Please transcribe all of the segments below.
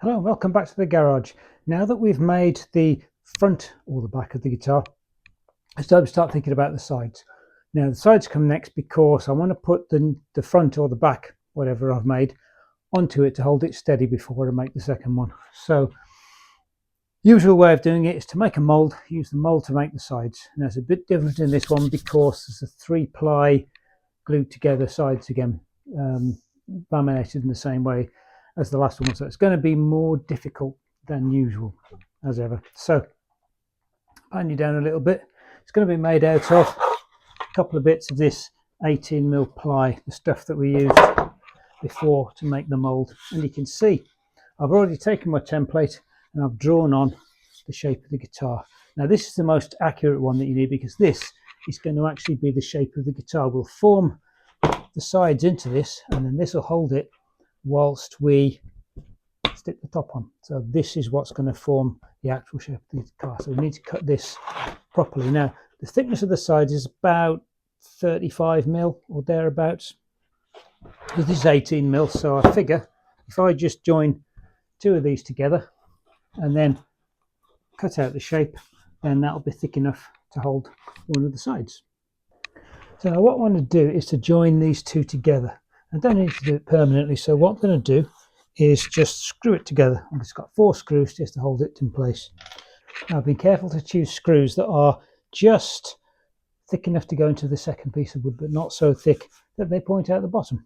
Hello and welcome back to the garage. Now that we've made the front or the back of the guitar, it's time to start thinking about the sides. Now the sides come next because I want to put the front or the back, whatever I've made, onto it to hold it steady before I make the second one. So usual way of doing it is to make a mould, use the mould to make the sides. Now it's a bit different in this one because there's a 3-ply glued together sides again, laminated in the same way as the last one, so it's going to be more difficult than usual as ever. So pan you down a little bit. It's going to be made out of a couple of bits of this 18mm ply, the stuff that we used before to make the mould. And you can see I've already taken my template and I've drawn on the shape of the guitar. Now this is the most accurate one that you need because this is going to actually be the shape of the guitar. We'll form the sides into this and then this will hold it whilst we stick the top on. So this is what's going to form the actual shape of the guitar. So we need to cut this properly. Now the thickness of the sides is about 35mm or thereabouts. This is 18mm, so I figure if I just join two of these together and then cut out the shape, then that'll be thick enough to hold one of the sides. So now what I want to do is to join these two together. I don't need to do it permanently, so what I'm going to do is just screw it together. I've just got 4 screws just to hold it in place. Now be careful to choose screws that are just thick enough to go into the second piece of wood, but not so thick that they point out the bottom.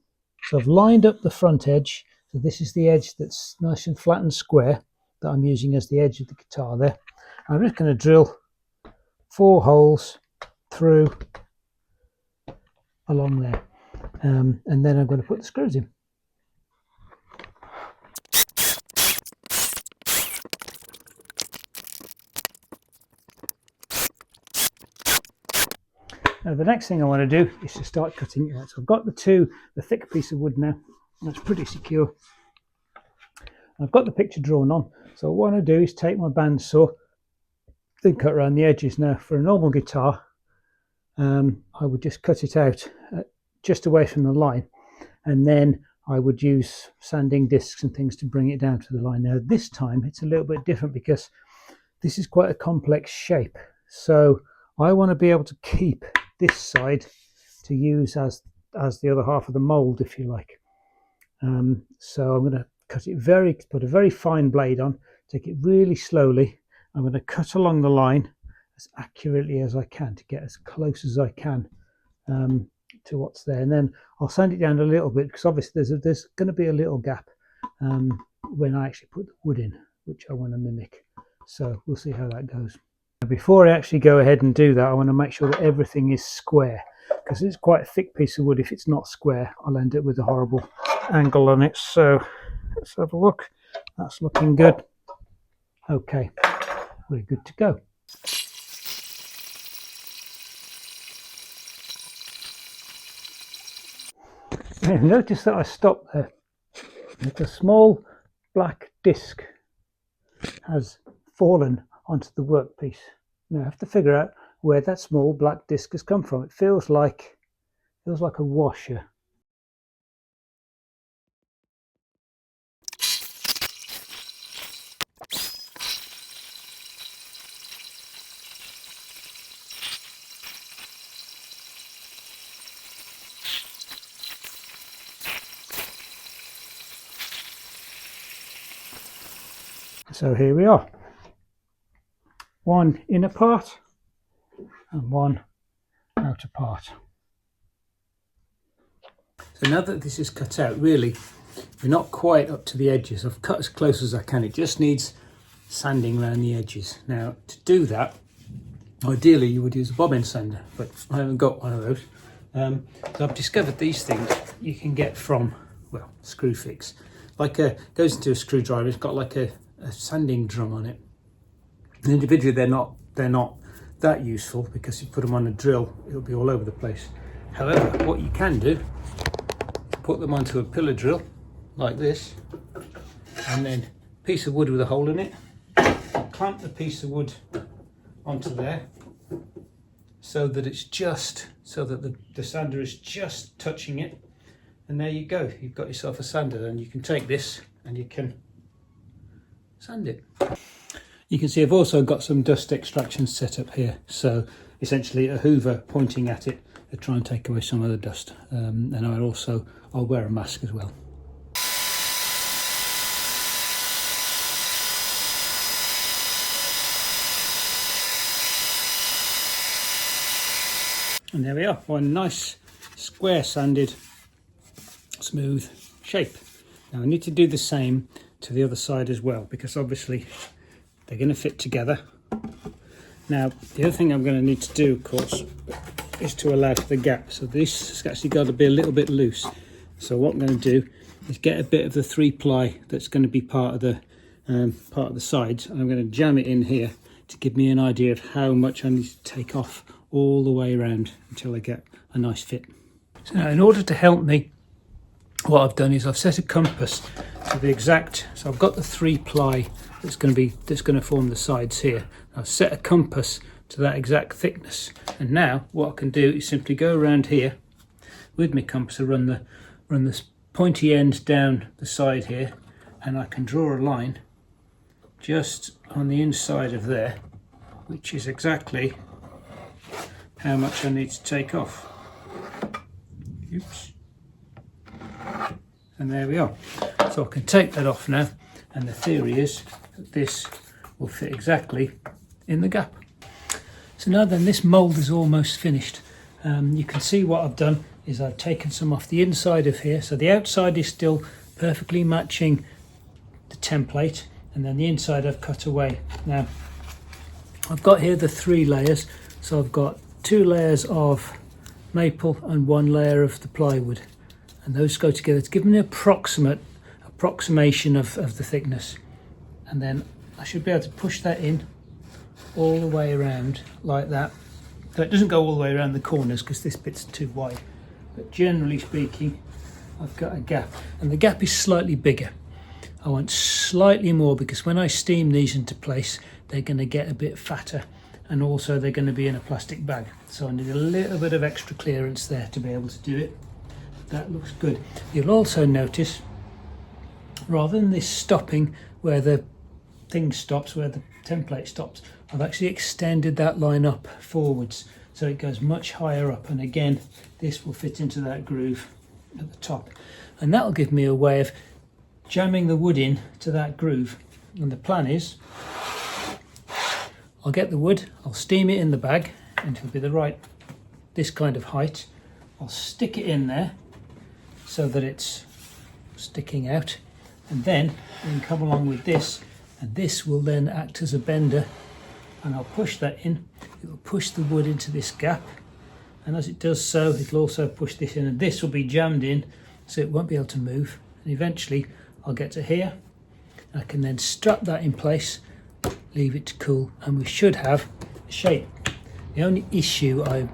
So I've lined up the front edge, so this is the edge that's nice and flat and square that I'm using as the edge of the guitar there. I'm just going to drill 4 holes through along there, and then I'm going to put the screws in. Now the next thing I want to do is to start cutting it out. So I've got the thick piece of wood now. That's pretty secure. I've got the picture drawn on. So what I want to do is take my bandsaw, then cut around the edges. Now for a normal guitar, I would just cut it out just away from the line, and then I would use sanding discs and things to bring it down to the line. Now this time it's a little bit different because this is quite a complex shape. So I want to be able to keep this side to use as the other half of the mould, if you like. So I'm going to put a very fine blade on, take it really slowly. I'm going to cut along the line as accurately as I can to get as close as I can to what's there, and then I'll sand it down a little bit because obviously there's going to be a little gap when I actually put the wood in, which I want to mimic. So we'll see how that goes. Before I actually go ahead and do that, I want to make sure that everything is square because it's quite a thick piece of wood. If it's not square, I'll end up with a horrible angle on it. So let's have a look. That's looking good. Okay, we're good to go. Notice that I stopped there. The small black disc has fallen onto the workpiece. Now I have to figure out where that small black disc has come from. It feels like a washer. So here we are. One inner part and one outer part. So now that this is cut out, really we're not quite up to the edges. I've cut as close as I can. It just needs sanding around the edges. Now to do that, ideally you would use a bobbin sander, but I haven't got one of those. So I've discovered these things you can get from, well, Screwfix. Goes into a screwdriver. It's got like a sanding drum on it. And individually they're not that useful because you put them on a drill, it'll be all over the place. However, what you can do, put them onto a pillar drill like this, and then a piece of wood with a hole in it, clamp the piece of wood onto there so that the sander is just touching it, and there you go, you've got yourself a sander. And you can take this and you can sand it. You can see I've also got some dust extraction set up here, so essentially a hoover pointing at it to try and take away some of the dust, and I'll wear a mask as well. And there we are, one nice square sanded smooth shape. Now I need to do the same to the other side as well, because obviously they're going to fit together. Now the other thing I'm going to need to do, of course, is to allow for the gap. So this has actually got to be a little bit loose. So what I'm going to do is get a bit of the 3-ply that's going to be part of the sides, and I'm going to jam it in here to give me an idea of how much I need to take off all the way around until I get a nice fit. So now, in order to help me, what I've done is I've set a compass to the exact, so I've got the 3-ply that's going to form the sides here. I've set a compass to that exact thickness, and now what I can do is simply go around here with my compass and run this pointy end down the side here, and I can draw a line just on the inside of there, which is exactly how much I need to take off. Oops. And there we are. So I can take that off now, and the theory is that this will fit exactly in the gap. So now then, this mould is almost finished. You can see what I've done is I've taken some off the inside of here, so the outside is still perfectly matching the template, and then the inside I've cut away. Now I've got here the 3 layers, so I've got 2 layers of maple and 1 layer of the plywood, and those go together to give me an approximation of the thickness, and then I should be able to push that in all the way around like that. So it doesn't go all the way around the corners because this bit's too wide, but generally speaking I've got a gap, and the gap is slightly bigger. I want slightly more because when I steam these into place they're going to get a bit fatter, and also they're going to be in a plastic bag, so I need a little bit of extra clearance there to be able to do it. That looks good. You'll also notice, rather than this stopping where the thing stops, where the template stops, I've actually extended that line up forwards so it goes much higher up, and again this will fit into that groove at the top, and that'll give me a way of jamming the wood in to that groove. And the plan is I'll get the wood, I'll steam it in the bag, and it'll be this kind of height. I'll stick it in there so that it's sticking out, and then we can come along with this, and this will then act as a bender, and I'll push that in. It will push the wood into this gap, and as it does so it'll also push this in, and this will be jammed in so it won't be able to move, and eventually I'll get to here. I can then strap that in place, leave it to cool, and we should have a shape. The only issue I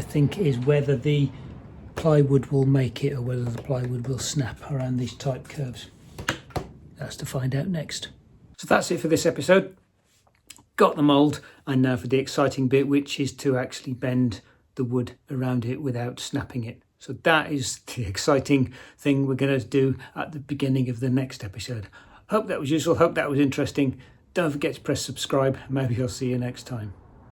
think is whether the plywood will make it or whether the plywood will snap around these tight curves. That's to find out next. So that's it for this episode. Got the mould, and now for the exciting bit, which is to actually bend the wood around it without snapping it. So that is the exciting thing we're going to do at the beginning of the next episode. Hope that was useful, hope that was interesting. Don't forget to press subscribe. Maybe I'll see you next time.